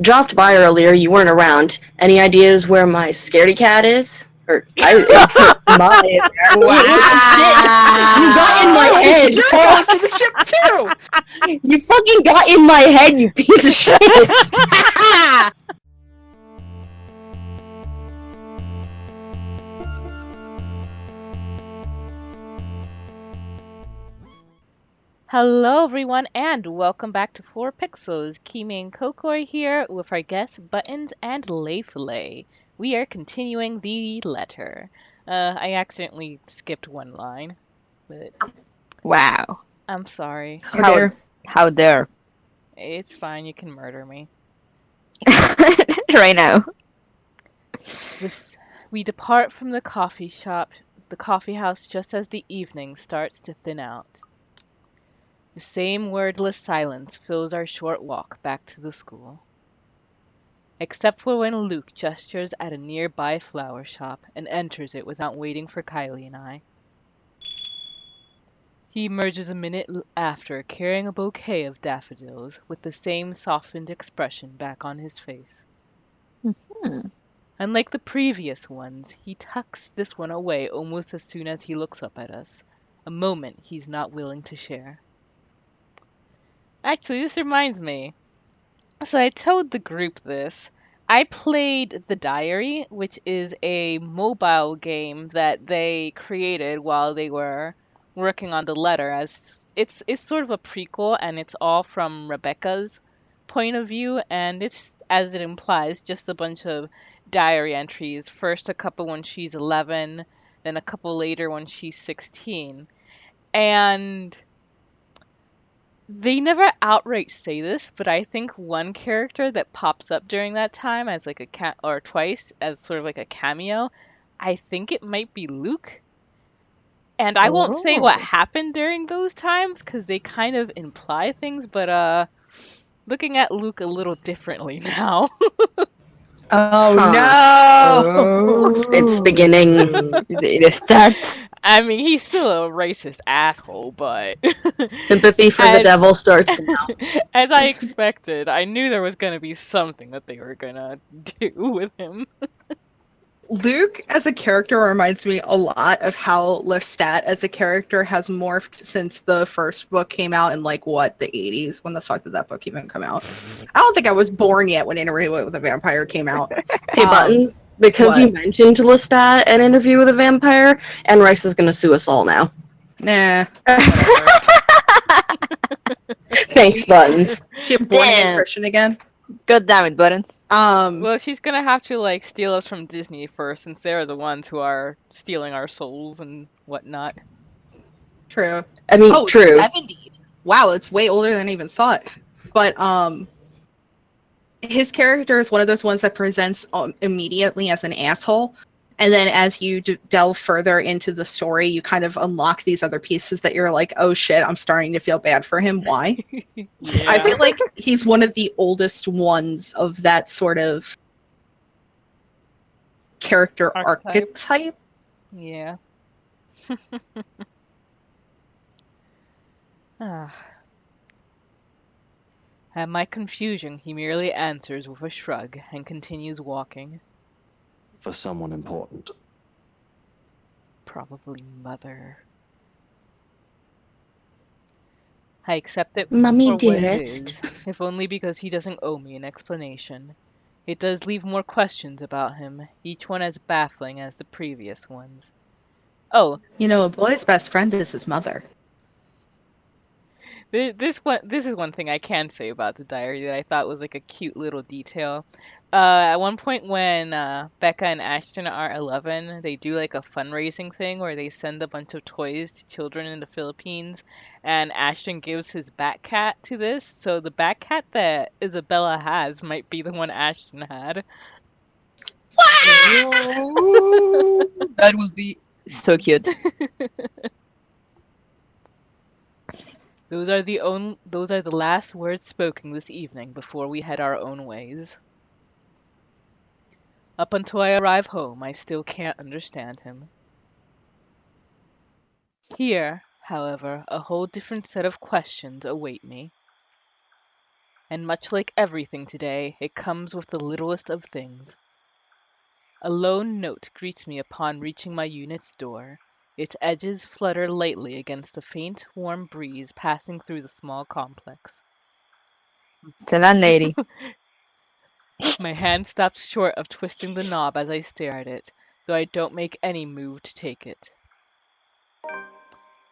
Dropped by earlier, you weren't around. Any ideas where my scaredy cat is? Or, my in there. Shit! You got in my Oh, head! you're going for the ship too! You fucking got in my head, you piece of shit! Hello, everyone, and welcome back to 4pixels. Kimi and Kokori here with our guests Buttons and Layfilet. We are continuing the letter. I accidentally skipped one line, but Wow. I'm sorry. How dare. It's fine, you can murder me. Right now. We depart from the coffee house just as the evening starts to thin out. The same wordless silence fills our short walk back to the school. Except for when Luke gestures at a nearby flower shop and enters it without waiting for Kylie and I. He emerges a minute after carrying a bouquet of daffodils with the same softened expression back on his face. Hmm. Unlike the previous ones, he tucks this one away almost as soon as he looks up at us, a moment he's not willing to share. Actually, this reminds me. So I told the group this. I played The Diary, which is a mobile game that they created while they were working on the letter. As it's sort of a prequel, and it's all from Rebecca's point of view, and it's, as it implies, just a bunch of diary entries. First a couple when she's 11, then a couple later when she's 16. And they never outright say this, but I think one character that pops up during that time as like or twice as sort of like a cameo, I think it might be Luke. And I won't say what happened during those times because they kind of imply things, but looking at Luke a little differently now. Oh Huh. no! It's beginning. It starts. I mean, he's still a racist asshole, but Sympathy for the as devil starts now. as I expected, I knew there was gonna be something that they were gonna do with him. Luke as a character reminds me a lot of how Lestat as a character has morphed since the first book came out in like what, the 80s? When the fuck did that book even come out? I don't think I was born yet when Interview with a Vampire came out. Hey, Buttons, because you mentioned Lestat an interview with a vampire, and Rice is gonna sue us all now. Nah. Whatever. Thanks, Buttons. She a born again Damn. Christian again? God damn it, Buttons. Well, she's gonna have to like steal us from Disney first, since they're the ones who are stealing our souls and whatnot. True. I mean, Oh, true. 70. Wow, it's way older than I even thought. But his character is one of those ones that presents immediately as an asshole, and then as you delve further into the story, you kind of unlock these other pieces that you're like, oh shit, I'm starting to feel bad for him. Why? Yeah. I feel like he's one of the oldest ones of that sort of character archetype. Yeah. At my confusion, he merely answers with a shrug and continues walking. For someone important. Probably Mother. I accept it Mummy for what it dearest. is, if only because he doesn't owe me an explanation. It does leave more questions about him, each one as baffling as the previous ones. Oh, You know, a boy's best friend is his mother. this is one thing I can say about the diary that I thought was like a cute little detail. At one point when Becca and Ashton are 11, they do like a fundraising thing where they send a bunch of toys to children in the Philippines, and Ashton gives his bat cat to this. So the bat cat that Isabella has might be the one Ashton had. That would be so cute. Those are the last words spoken this evening before we head our own ways. Up until I arrive home, I still can't understand him. Here, however, a whole different set of questions await me. And much like everything today, it comes with the littlest of things. A lone note greets me upon reaching my unit's door. Its edges flutter lightly against the faint, warm breeze passing through the small complex. It's a landlady. My hand stops short of twisting the knob as I stare at it, though I don't make any move to take it.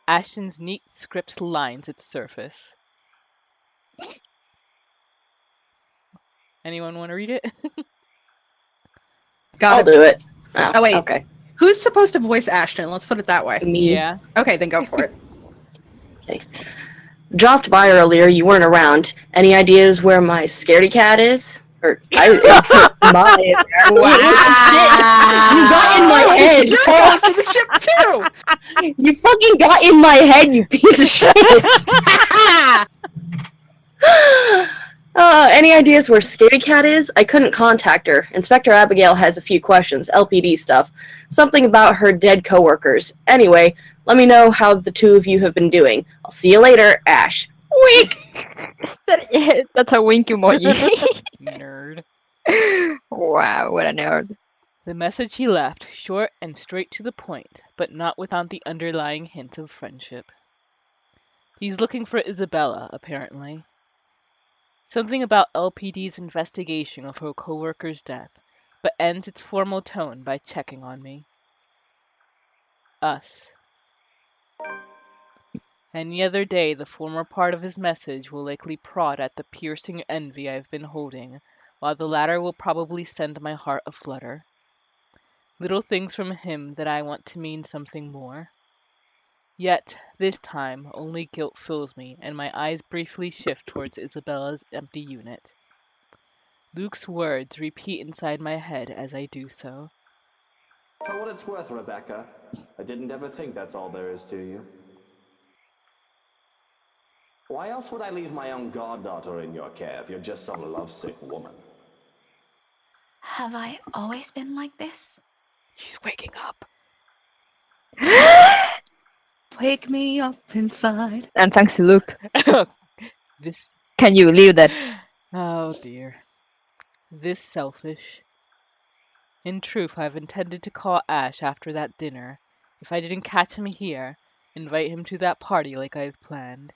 Ashton's neat script lines its surface. Anyone want to read it? Got I'll it. do it. Oh, wait. Okay. Who's supposed to voice Ashton? Let's put it that way. Me. Yeah. Okay, then go for it. Okay. Dropped by earlier. You weren't around. Any ideas where my scaredy cat is? Or my. You got in my head. You're going for the ship too. You fucking got in my head, you piece of shit. Any ideas where Scaredy Cat is? I couldn't contact her. Inspector Abigail has a few questions, LPD stuff. Something about her dead coworkers. Anyway, let me know how the two of you have been doing. I'll see you later, Ash. Wink! That's a wink emoji. Nerd. Wow, what a nerd. The message he left, short and straight to the point, but not without the underlying hint of friendship. He's looking for Isabella, apparently. Something about LPD's investigation of her coworker's death, but ends its formal tone by checking on me. Us. Any other day, the former part of his message will likely prod at the piercing envy I've been holding, while the latter will probably send my heart aflutter. Little things from him that I want to mean something more. Yet, this time, only guilt fills me, and my eyes briefly shift towards Isabella's empty unit. Luke's words repeat inside my head as I do so. For what it's worth, Rebecca, I didn't ever think that's all there is to you. Why else would I leave my own goddaughter in your care if you're just some lovesick woman? Have I always been like this? She's waking up. Wake me up inside. And thanks to Luke. This... Can you leave that? Oh dear. This selfish. In truth, I've intended to call Ash after that dinner. If I didn't catch him here, invite him to that party like I've planned.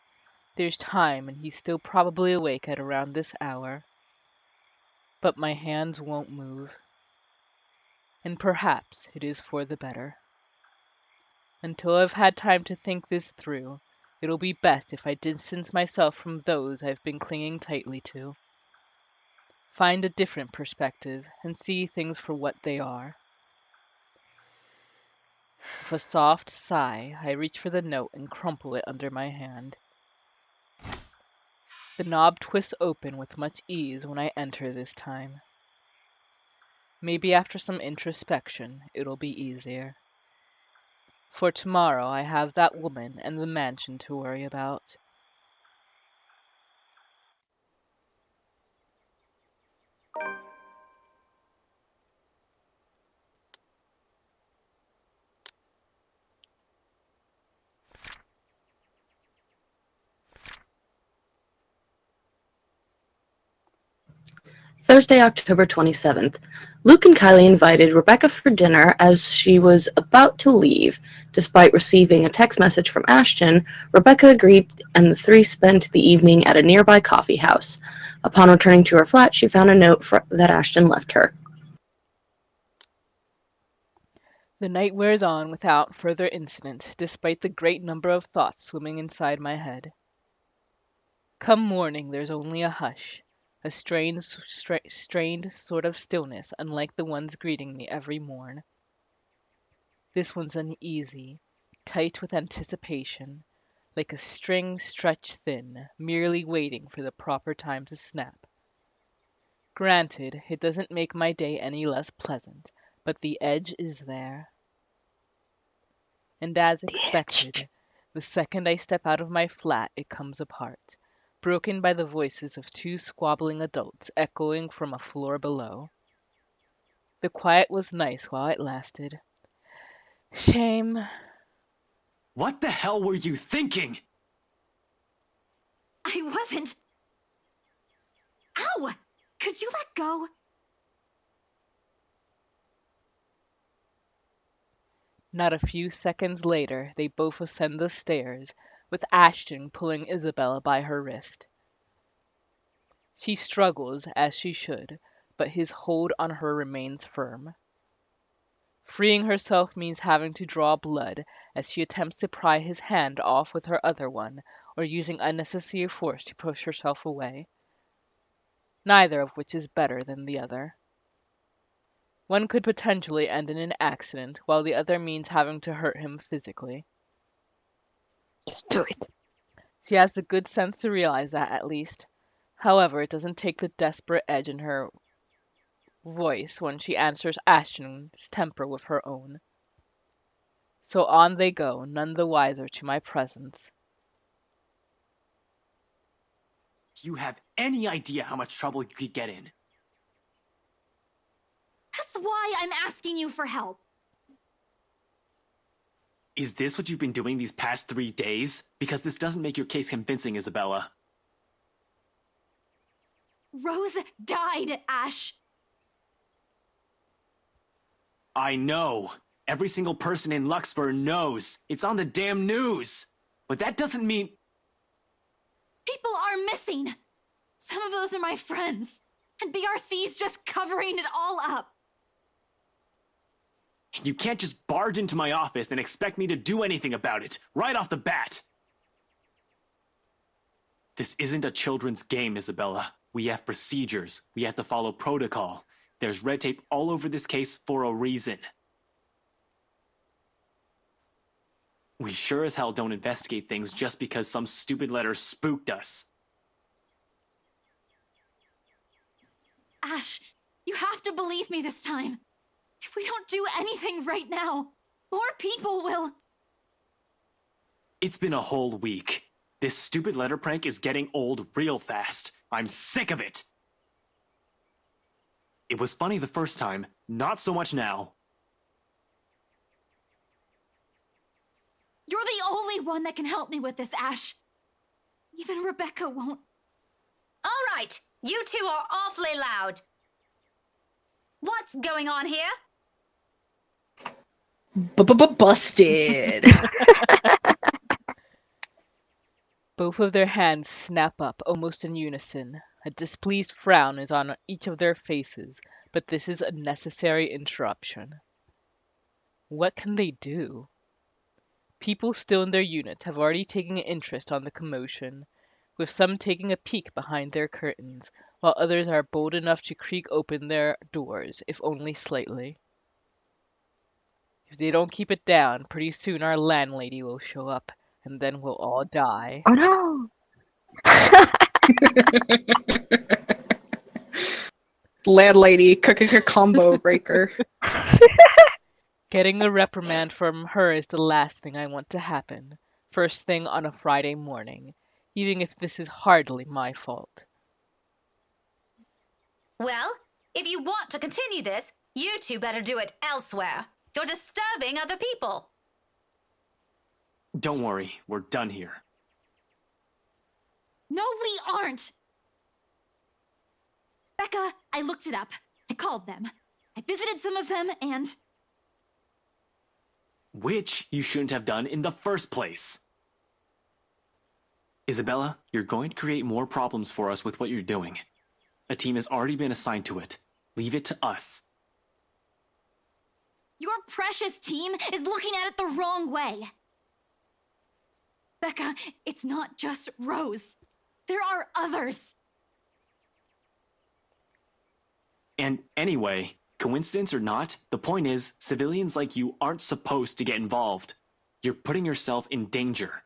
There's time, and he's still probably awake at around this hour. But my hands won't move. And perhaps it is for the better. Until I've had time to think this through, it'll be best if I distance myself from those I've been clinging tightly to. Find a different perspective and see things for what they are. With a soft sigh, I reach for the note and crumple it under my hand. The knob twists open with much ease when I enter this time. Maybe after some introspection, it'll be easier. For tomorrow I have that woman and the mansion to worry about. Thursday, October 27th. Luke and Kylie invited Rebecca for dinner as she was about to leave. Despite receiving a text message from Ashton, Rebecca agreed and the three spent the evening at a nearby coffee house. Upon returning to her flat, she found a note that Ashton left her. The night wears on without further incident, despite the great number of thoughts swimming inside my head. Come morning, there's only a hush. A strained sort of stillness, unlike the ones greeting me every morn. This one's uneasy, tight with anticipation, like a string stretched thin, merely waiting for the proper time to snap. Granted, it doesn't make my day any less pleasant, but the edge is there. And as expected, the second I step out of my flat, it comes apart. Broken by the voices of two squabbling adults echoing from a floor below. The quiet was nice while it lasted. Shame. What the hell were you thinking? I wasn't. Ow! Could you let go? Not a few seconds later, they both ascend the stairs, with Ashton pulling Isabella by her wrist. She struggles, as she should, but his hold on her remains firm. Freeing herself means having to draw blood as she attempts to pry his hand off with her other one, or using unnecessary force to push herself away. Neither of which is better than the other. One could potentially end in an accident, while the other means having to hurt him physically. Just do it. She has the good sense to realize that, at least. However, it doesn't take the desperate edge in her voice when she answers Ashton's temper with her own. So on they go, none the wiser to my presence. Do you have any idea how much trouble you could get in? That's why I'm asking you for help. Is this what you've been doing these past 3 days? Because this doesn't make your case convincing, Isabella. Rose died, Ash. I know. Every single person in Luxburg knows. It's on the damn news. But that doesn't mean... People are missing. Some of those are my friends. And BRC's just covering it all up. You can't just barge into my office and expect me to do anything about it, right off the bat. This isn't a children's game, Isabella. We have procedures. We have to follow protocol. There's red tape all over this case for a reason. We sure as hell don't investigate things just because some stupid letter spooked us. Ash, you have to believe me this time. If we don't do anything right now, more people will. It's been a whole week. This stupid letter prank is getting old real fast. I'm sick of it. It was funny the first time, not so much now. You're the only one that can help me with this, Ash. Even Rebecca won't. All right, you two are awfully loud. What's going on here? Busted. Both of their hands snap up, almost in unison. A displeased frown is on each of their faces, but this is a necessary interruption. What can they do? People still in their units have already taken an interest on the commotion, with some taking a peek behind their curtains, while others are bold enough to creak open their doors, if only slightly. If they don't keep it down, pretty soon our landlady will show up, and then we'll all die. Oh no! Landlady, combo breaker. Getting a reprimand from her is the last thing I want to happen, first thing on a Friday morning, even if this is hardly my fault. Well, if you want to continue this, you two better do it elsewhere. You're disturbing other people. Don't worry, we're done here. No, we aren't. Becca, I looked it up. I called them. I visited some of them, and... Which you shouldn't have done in the first place. Isabella, you're going to create more problems for us with what you're doing. A team has already been assigned to it. Leave it to us. Your precious team is looking at it the wrong way. Becca, it's not just Rose. There are others. And anyway, coincidence or not, the point is, civilians like you aren't supposed to get involved. You're putting yourself in danger.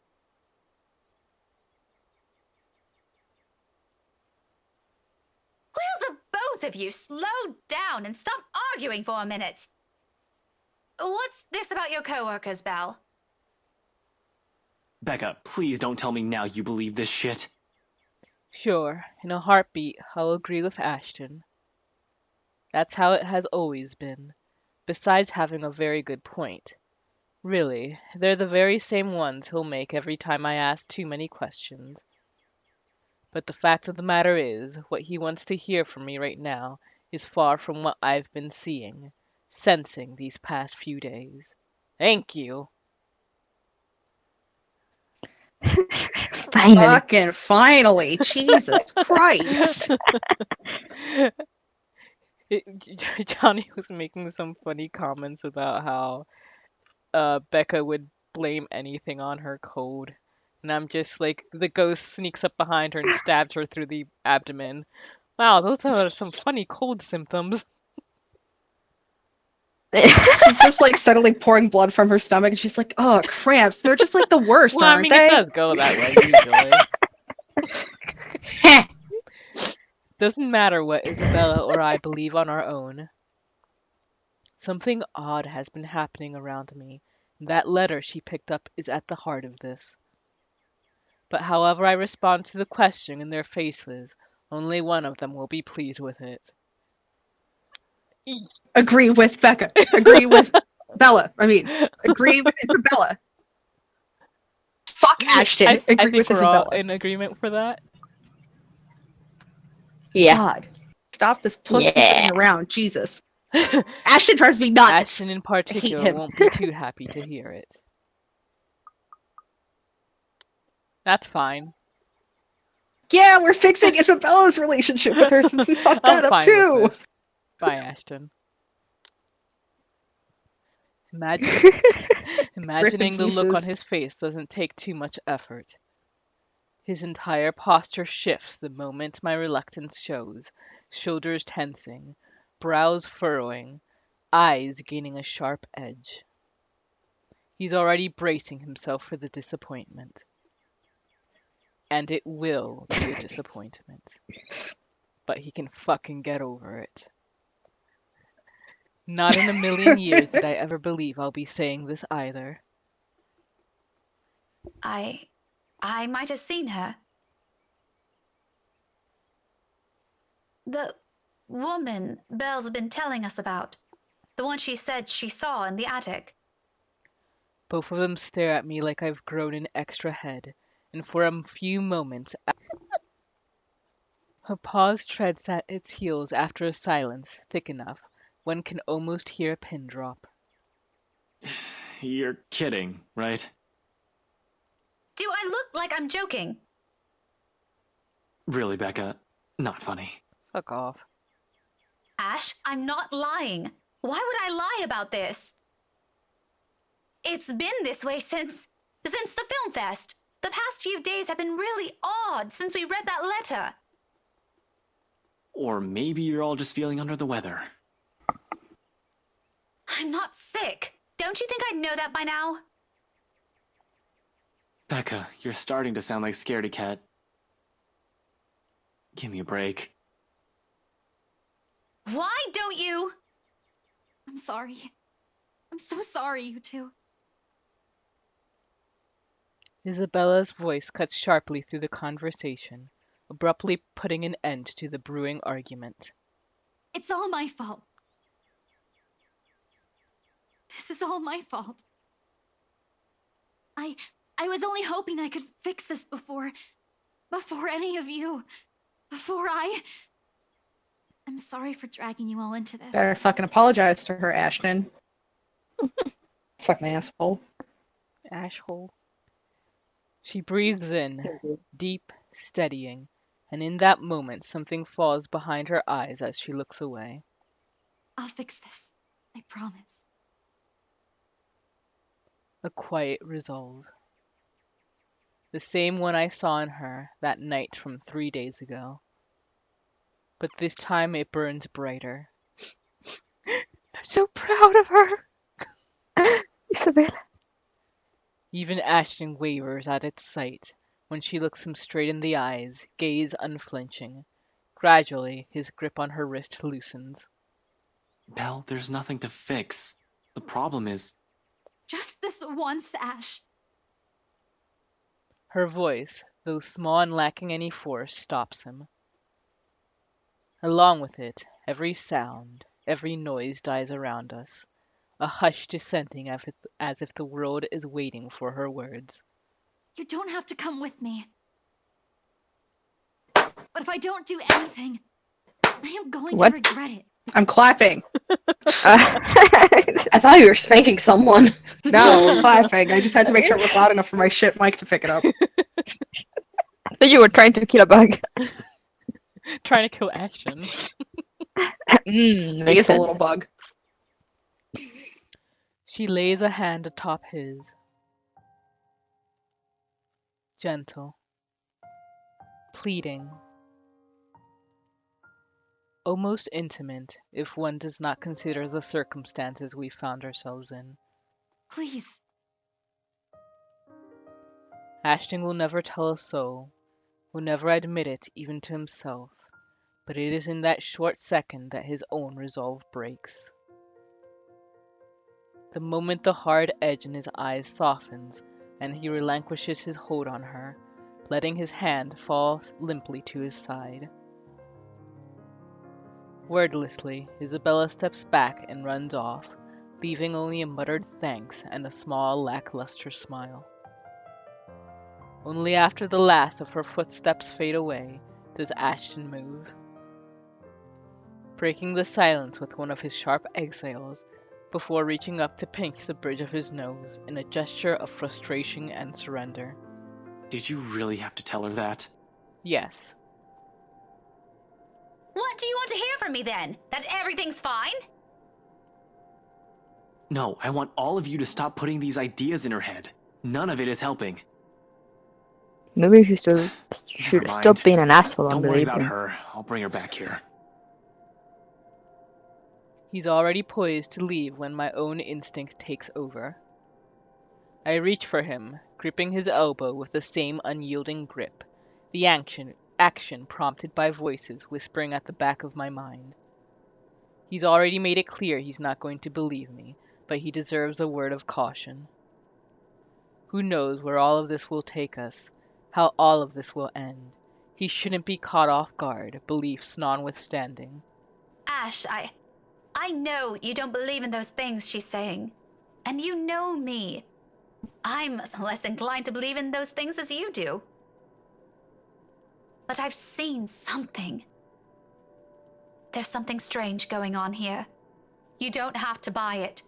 Will the both of you slow down and stop arguing for a minute? What's this about your coworkers, Belle? Becca, please don't tell me now you believe this shit. Sure, in a heartbeat, I'll agree with Ashton. That's how it has always been, besides having a very good point. Really, they're the very same ones he'll make every time I ask too many questions. But the fact of the matter is, what he wants to hear from me right now is far from what I've been seeing, sensing these past few days. Thank you. Finally. Fucking finally. Jesus Christ. Johnny was making some funny comments about how Becca would blame anything on her cold. And I'm just like, the ghost sneaks up behind her and stabs her through the abdomen. Wow, those are some funny cold symptoms. She's just like suddenly pouring blood from her stomach, and she's like, "Oh, cramps! They're just like the worst, Well, I aren't mean, they?" it does go that way usually. Doesn't matter what Isabella or I believe on our own. Something odd has been happening around me. That letter she picked up is at the heart of this. But however I respond to the question in their faces, only one of them will be pleased with it. Agree with Becca. Agree with Bella. I mean, agree with Isabella. Fuck Ashton. I Agree think with we're all Isabella. in agreement for that. Yeah. God. Stop this pussy Yeah. sitting around. Jesus. Ashton drives me nuts. Ashton in particular him. won't be too happy to hear it. That's fine. Yeah, we're fixing Isabella's relationship with her since we fucked I'm that up fine too. with this. Bye, Ashton. Imagining the look on pieces. his face doesn't take too much effort. His entire posture shifts the moment my reluctance shows, shoulders tensing, brows furrowing, eyes gaining a sharp edge. He's already bracing himself for the disappointment. And it will be a disappointment. But he can fucking get over it. Not in a million years did I ever believe I'll be saying this either. I might have seen her. The woman Belle's been telling us about. The one she said she saw in the attic. Both of them stare at me like I've grown an extra head, and for a few moments a pause treads at its heels after a silence thick enough one can almost hear a pin drop. You're kidding, right? Do I look like I'm joking? Really, Becca? Not funny. Fuck off. Ash, I'm not lying. Why would I lie about this? It's been this way since the film fest. The past few days have been really odd since we read that letter. Or maybe you're all just feeling under the weather. I'm not sick. Don't you think I'd know that by now? Becca, you're starting to sound like Scaredy Cat. Give me a break. Why don't you? I'm sorry. I'm so sorry, you two. Isabella's voice cuts sharply through the conversation, abruptly putting an end to the brewing argument. It's all my fault. This is all my fault. I was only hoping I could fix this before any of you. I'm sorry for dragging you all into this. Better fucking apologize to her, Ashton. Fucking asshole. Ashhole. She breathes in, deep, steadying, and in that moment something falls behind her eyes as she looks away. I'll fix this. I promise. A quiet resolve. The same one I saw in her that night from 3 days ago. But this time it burns brighter. I'm so proud of her! Isabella. Even Ashton wavers at its sight when she looks him straight in the eyes, gaze unflinching. Gradually, his grip on her wrist loosens. Belle, there's nothing to fix. The problem is... Just this once, Ash. Her voice, though small and lacking any force, stops him. Along with it, every sound, every noise dies around us, a hush descending as if the world is waiting for her words. You don't have to come with me. But if I don't do anything, I am going What? to regret it. I'm clapping. I thought you were spanking someone. No, clapping. I just had to make sure it was loud enough for my shit mic to pick it up. I thought you were trying to kill a bug. Trying to kill Ashton. He Makes is a sense. little bug. She lays a hand atop his. Gentle. Pleading. Almost intimate, if one does not consider the circumstances we found ourselves in. Please. Ashton will never tell a soul, will never admit it even to himself, but it is in that short second that his own resolve breaks. The moment the hard edge in his eyes softens and he relinquishes his hold on her, letting his hand fall limply to his side. Wordlessly, Isabella steps back and runs off, leaving only a muttered thanks and a small, lackluster smile. Only after the last of her footsteps fade away does Ashton move, breaking the silence with one of his sharp exhales before reaching up to pinch the bridge of his nose in a gesture of frustration and surrender. Did you really have to tell her that? Yes. What do you want to hear from me then? That everything's fine? No, I want all of you to stop putting these ideas in her head. None of it is helping. Maybe you should Never stop mind. being an asshole and Don't worry believe about him. her. I'll bring her back here. He's already poised to leave when my own instinct takes over. I reach for him, gripping his elbow with the same unyielding grip, the action prompted by voices whispering at the back of my mind. He's already made it clear he's not going to believe me, but he deserves a word of caution. Who knows where all of this will take us, how all of this will end. He shouldn't be caught off guard, beliefs notwithstanding. Ash, I know you don't believe in those things she's saying. And you know me. I'm less inclined to believe in those things as you do. But I've seen something. There's something strange going on here. You don't have to buy it.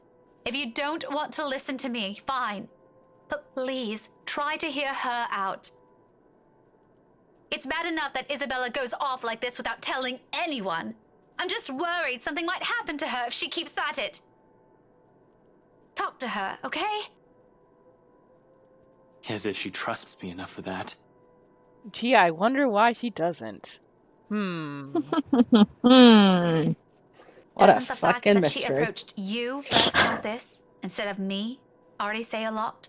If you don't want to listen to me, fine. But please, try to hear her out. It's bad enough that Isabella goes off like this without telling anyone. I'm just worried something might happen to her if she keeps at it. Talk to her, okay? As if she trusts me enough for that. Gee, I wonder why she doesn't. Hmm. What a Doesn't the fact fucking that she mystery. approached you first about this, instead of me, already say a lot?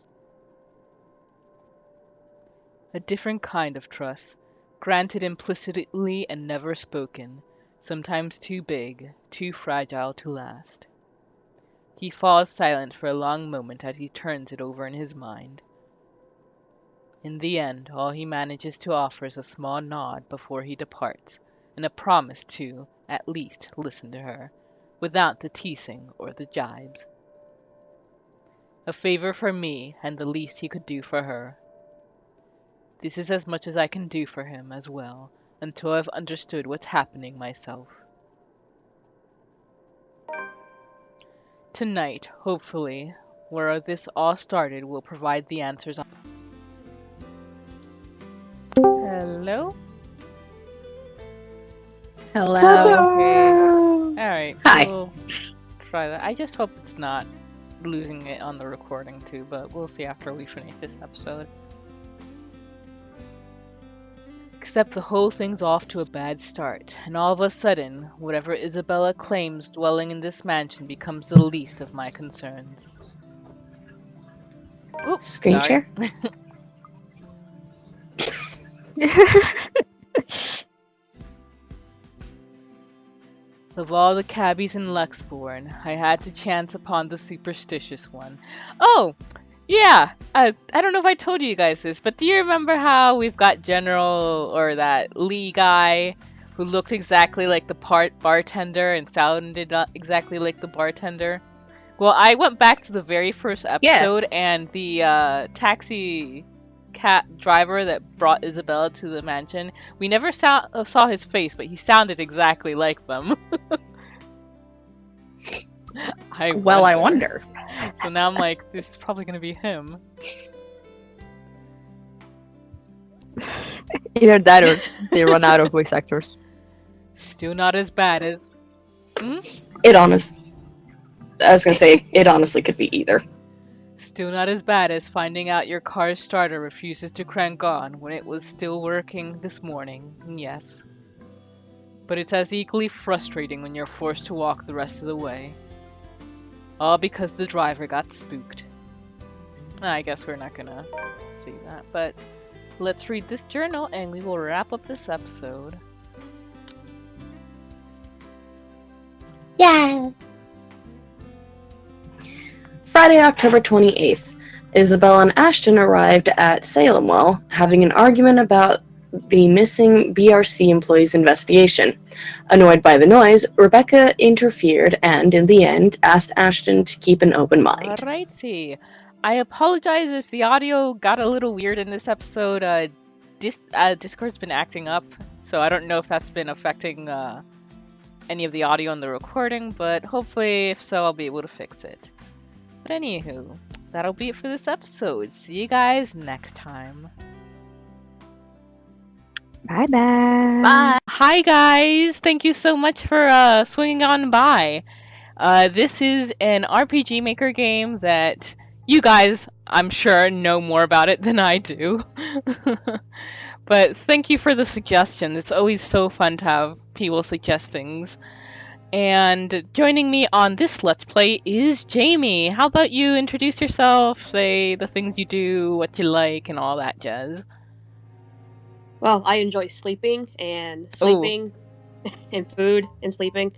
A different kind of trust, granted implicitly and never spoken, sometimes too big, too fragile to last. He falls silent for a long moment as he turns it over in his mind. In the end, all he manages to offer is a small nod before he departs, and a promise to, at least, listen to her, without the teasing or the jibes. A favor for me, and the least he could do for her. This is as much as I can do for him as well, until I've understood what's happening myself. Tonight, hopefully, where this all started will provide the answers. Hello? Hello. Okay. Alright, Hi. we'll try that. I just hope it's not losing it on the recording too, but we'll see after we finish this episode. Except the whole thing's off to a bad start, and all of a sudden, whatever Isabella claims dwelling in this mansion becomes the least of my concerns. Oops, Screen sorry. share? Of all the cabbies in Luxborn, I had to chance upon the superstitious one. Oh! Yeah! I don't know if I told you guys this, but do you remember how we've got General, or that Lee guy, who looked exactly like the bartender and sounded exactly like the bartender? Well, I went back to the very first episode, and the taxi driver that brought Isabella to the mansion. We never saw his face, but he sounded exactly like them. I wonder. So now I'm like, this is probably gonna be him. Either that or they run out of voice actors. Still not as bad as. Hmm? I was gonna say, it honestly could be either. Still not as bad as finding out your car's starter refuses to crank on when it was still working this morning. Yes. But it's as equally frustrating when you're forced to walk the rest of the way. All because the driver got spooked. I guess we're not gonna see that, but let's read this journal and we will wrap up this episode. Yeah. Friday, October 28th. Isabel and Ashton arrived at Salemwell, having an argument about the missing BRC employee's investigation. Annoyed by the noise, Rebecca interfered and, in the end, asked Ashton to keep an open mind. Alrighty. I apologize if the audio got a little weird in this episode. Discord's been acting up, so I don't know if that's been affecting any of the audio in the recording, but hopefully, if so, I'll be able to fix it. But anywho, that'll be it for this episode. See you guys next time. Bye-bye. Bye. Hi guys! Thank you so much for swinging on by. This is an RPG Maker game that you guys, I'm sure, know more about it than I do. But thank you for the suggestion. It's always so fun to have people suggest things. And joining me on this Let's Play is Jamie. How about you introduce yourself, say the things you do, what you like, and all that jazz? Well, I enjoy sleeping and food and sleeping.